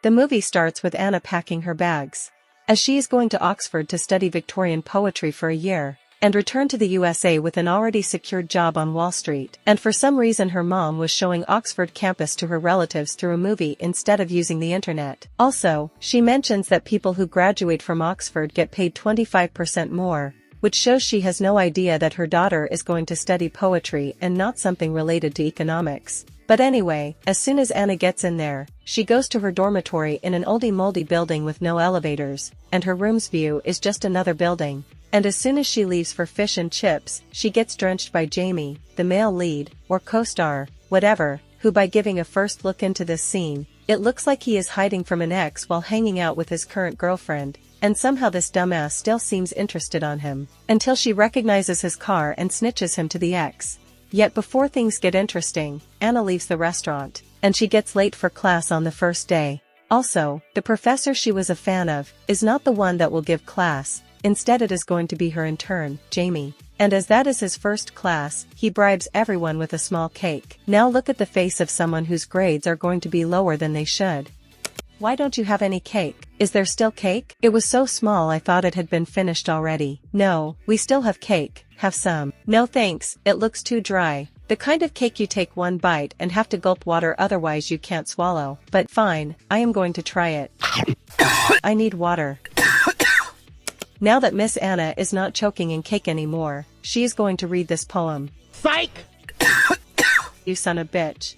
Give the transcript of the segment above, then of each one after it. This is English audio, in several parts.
The movie starts with Anna packing her bags, as she is going to Oxford to study Victorian poetry for a year, and return to the USA with an already secured job on Wall Street. And for some reason her mom was showing Oxford campus to her relatives through a movie instead of using the internet. Also, she mentions that people who graduate from Oxford get paid 25% more, which shows she has no idea that her daughter is going to study poetry and not something related to economics. But anyway, as soon as Anna gets in there, she goes to her dormitory in an oldie-moldy building with no elevators, and her room's view is just another building. And as soon as she leaves for fish and chips, she gets drenched by Jamie, the male lead, or co-star, whatever, who by giving a first look into this scene, it looks like he is hiding from an ex while hanging out with his current girlfriend, and somehow this dumbass still seems interested on him, until she recognizes his car and snitches him to the ex. Yet before things get interesting, Anna leaves the restaurant, and she gets late for class on the first day. Also, the professor she was a fan of, is not the one that will give class. Instead it is going to be her intern, Jamie. And as that is his first class, he bribes everyone with a small cake. Now look at the face of someone whose grades are going to be lower than they should. Why don't you have any cake? Is there still cake? It was so small I thought it had been finished already. No, we still have cake. Have some. No thanks, it looks too dry. The kind of cake you take one bite and have to gulp water otherwise you can't swallow. But fine, I am going to try it. I need water. Now that Miss Anna is not choking in cake anymore, she is going to read this poem. Psych! You son of bitch.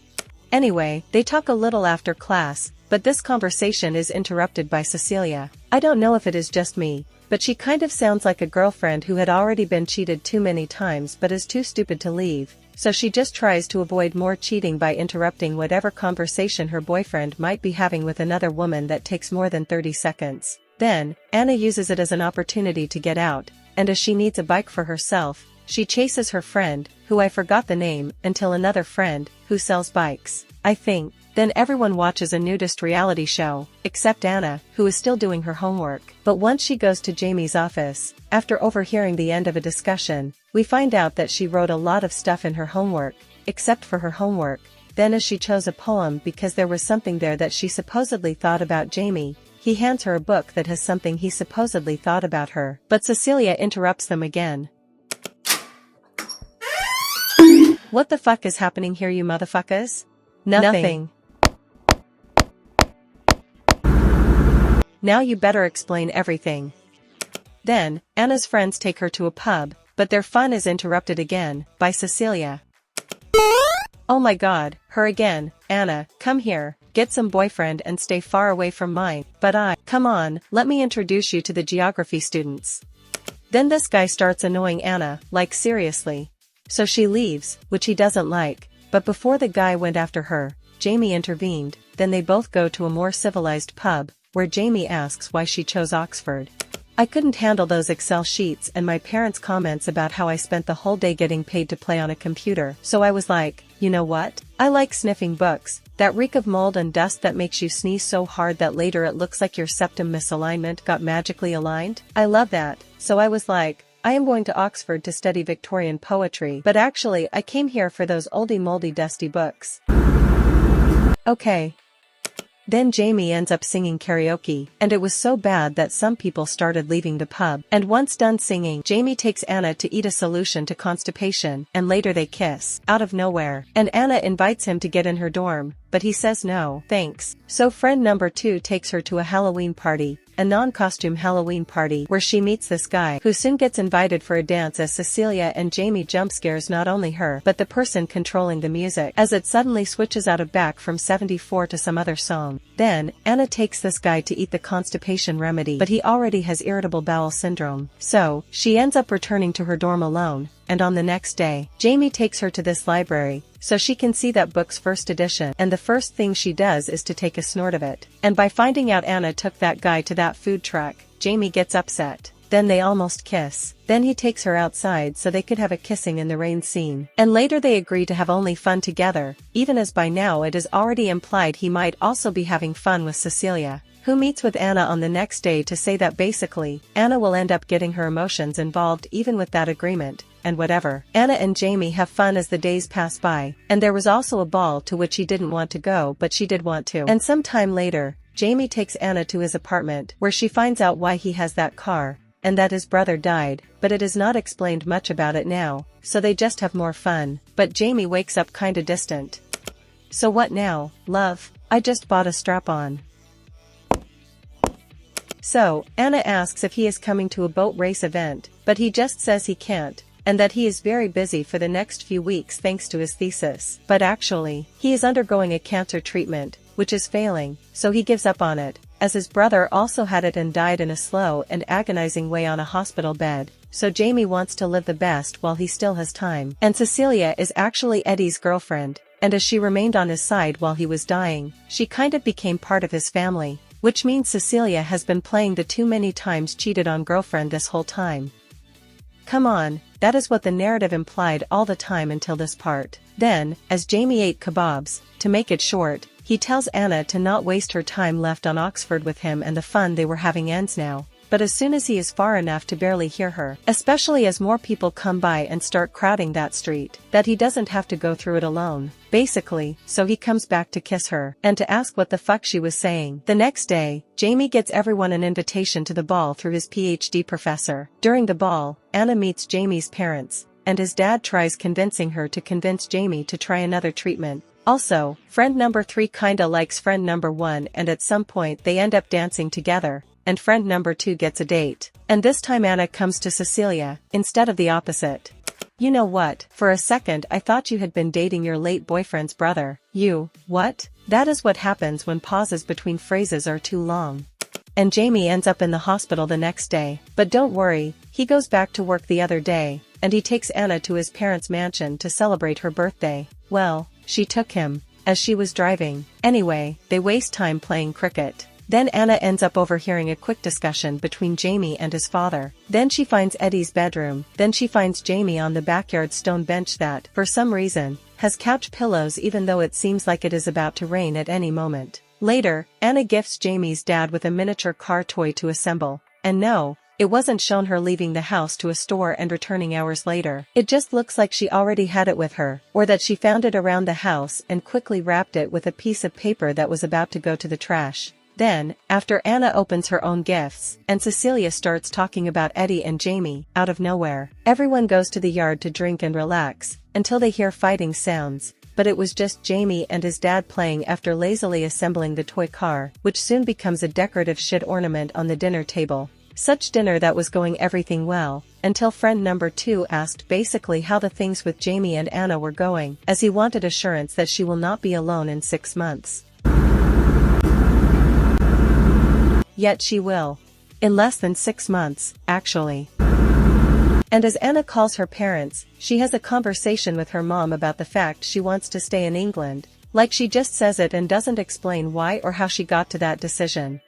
Anyway, they talk a little after class, but this conversation is interrupted by Cecilia. I don't know if it is just me, but she kind of sounds like a girlfriend who had already been cheated too many times but is too stupid to leave, so she just tries to avoid more cheating by interrupting whatever conversation her boyfriend might be having with another woman that takes more than 30 seconds. Then, Anna uses it as an opportunity to get out, and as she needs a bike for herself, she chases her friend, who I forgot the name, until another friend, who sells bikes, I think. Then everyone watches a nudist reality show, except Anna, who is still doing her homework. But once she goes to Jamie's office, after overhearing the end of a discussion, we find out that she wrote a lot of stuff in her homework, except for her homework. Then as she chose a poem because there was something there that she supposedly thought about Jamie, he hands her a book that has something he supposedly thought about her. But Cecilia interrupts them again. What the fuck is happening here, you motherfuckers? Nothing. Now you better explain everything. Then, Anna's friends take her to a pub, but their fun is interrupted again, by Cecilia. Oh my god, her again. Anna, come here, get some boyfriend and stay far away from mine. But come on, let me introduce you to the geography students. Then this guy starts annoying Anna, like seriously. So she leaves, which he doesn't like, but before the guy went after her, Jamie intervened. Then they both go to a more civilized pub, where Jamie asks why she chose Oxford. I couldn't handle those Excel sheets and my parents' comments about how I spent the whole day getting paid to play on a computer, so I was like, you know what? I like sniffing books, that reek of mold and dust that makes you sneeze so hard that later it looks like your septum misalignment got magically aligned. I love that, so I was like, I am going to Oxford to study Victorian poetry, but actually I came here for those oldie moldy dusty books. Okay. Then Jamie ends up singing karaoke, and it was so bad that some people started leaving the pub. And once done singing, Jamie takes Anna to eat a solution to constipation, and later they kiss, out of nowhere. And Anna invites him to get in her dorm, but he says no, thanks. So friend number 2 takes her to a Halloween party, a non-costume Halloween party where she meets this guy who soon gets invited for a dance as Cecilia and Jamie jump scares not only her but the person controlling the music as it suddenly switches out of back from 74 to some other song. Then, Anna takes this guy to eat the constipation remedy but he already has irritable bowel syndrome. So, she ends up returning to her dorm alone, and on the next day, Jamie takes her to this library, so she can see that book's first edition, and the first thing she does is to take a snort of it. And by finding out Anna took that guy to that food truck, Jamie gets upset. Then they almost kiss. Then he takes her outside so they could have a kissing in the rain scene. And later they agree to have only fun together, even as by now it is already implied he might also be having fun with Cecilia, who meets with Anna on the next day to say that basically, Anna will end up getting her emotions involved even with that agreement. And whatever. Anna and Jamie have fun as the days pass by, and there was also a ball to which he didn't want to go but she did want to. And some time later, Jamie takes Anna to his apartment where she finds out why he has that car, and that his brother died, but it is not explained much about it now, so they just have more fun, but Jamie wakes up kinda distant. So what now, love? I just bought a strap-on. So, Anna asks if he is coming to a boat race event, but he just says he can't, and that he is very busy for the next few weeks thanks to his thesis. But actually, he is undergoing a cancer treatment, which is failing, so he gives up on it, as his brother also had it and died in a slow and agonizing way on a hospital bed, so Jamie wants to live the best while he still has time. And Cecilia is actually Eddie's girlfriend, and as she remained on his side while he was dying, she kind of became part of his family, which means Cecilia has been playing the too many times cheated on girlfriend this whole time. Come on, that is what the narrative implied all the time until this part. Then, as Jamie ate kebabs, to make it short, he tells Anna to not waste her time left on Oxford with him, and the fun they were having ends now. But as soon as he is far enough to barely hear her, especially as more people come by and start crowding that street, that he doesn't have to go through it alone, basically, so he comes back to kiss her, and to ask what the fuck she was saying. The next day, Jamie gets everyone an invitation to the ball through his PhD professor. During the ball, Anna meets Jamie's parents, and his dad tries convincing her to convince Jamie to try another treatment. Also, friend number 3 kinda likes friend number 1, and at some point they end up dancing together, and friend number 2 gets a date. And this time Anna comes to Cecilia, instead of the opposite. You know what, for a second I thought you had been dating your late boyfriend's brother. You, what? That is what happens when pauses between phrases are too long. And Jamie ends up in the hospital the next day, but don't worry, he goes back to work the other day, and he takes Anna to his parents' mansion to celebrate her birthday. Well, she took him, as she was driving. Anyway, they waste time playing cricket. Then Anna ends up overhearing a quick discussion between Jamie and his father. Then she finds Eddie's bedroom. Then she finds Jamie on the backyard stone bench that, for some reason, has couch pillows even though it seems like it is about to rain at any moment. Later, Anna gifts Jamie's dad with a miniature car toy to assemble. And no, it wasn't shown her leaving the house to a store and returning hours later. It just looks like she already had it with her, or that she found it around the house and quickly wrapped it with a piece of paper that was about to go to the trash. Then, after Anna opens her own gifts, and Cecilia starts talking about Eddie and Jamie, out of nowhere, everyone goes to the yard to drink and relax, until they hear fighting sounds, but it was just Jamie and his dad playing after lazily assembling the toy car, which soon becomes a decorative shit ornament on the dinner table. Such dinner that was going everything well, until friend number 2 asked basically how the things with Jamie and Anna were going, as he wanted assurance that she will not be alone in 6 months. Yet she will. In less than 6 months, actually. And as Anna calls her parents, she has a conversation with her mom about the fact she wants to stay in England, like she just says it and doesn't explain why or how she got to that decision.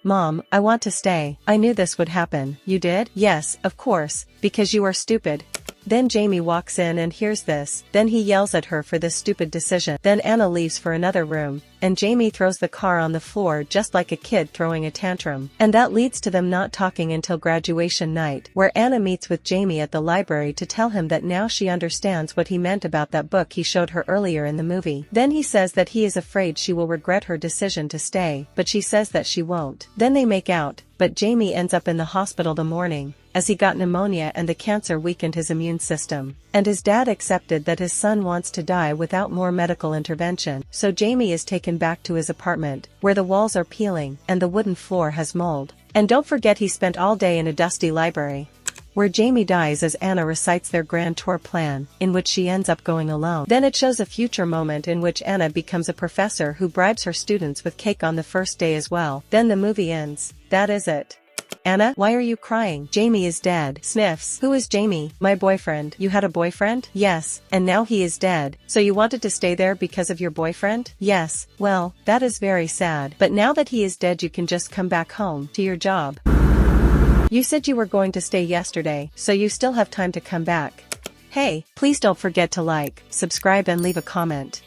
Mom, I want to stay. I knew this would happen. You did? Yes, of course, because you are stupid. Then Jamie walks in and hears this, then he yells at her for this stupid decision. Then Anna leaves for another room, and Jamie throws the car on the floor just like a kid throwing a tantrum. And that leads to them not talking until graduation night, where Anna meets with Jamie at the library to tell him that now she understands what he meant about that book he showed her earlier in the movie. Then he says that he is afraid she will regret her decision to stay, but she says that she won't. Then they make out, but Jamie ends up in the hospital the morning, as he got pneumonia and the cancer weakened his immune system. And his dad accepted that his son wants to die without more medical intervention, so Jamie is taken back to his apartment, where the walls are peeling and the wooden floor has mold. And don't forget he spent all day in a dusty library, where Jamie dies as Anna recites their grand tour plan, in which she ends up going alone. Then it shows a future moment in which Anna becomes a professor who bribes her students with cake on the first day as well. Then the movie ends. That is it. Anna, why are you crying? Jamie is dead. Sniffs. Who is Jamie? My boyfriend. You had a boyfriend? Yes, and now he is dead. So you wanted to stay there because of your boyfriend? Yes, well, that is very sad. But now that he is dead you can just come back home, to your job. You said you were going to stay yesterday, so you still have time to come back. Hey, please don't forget to like, subscribe and leave a comment.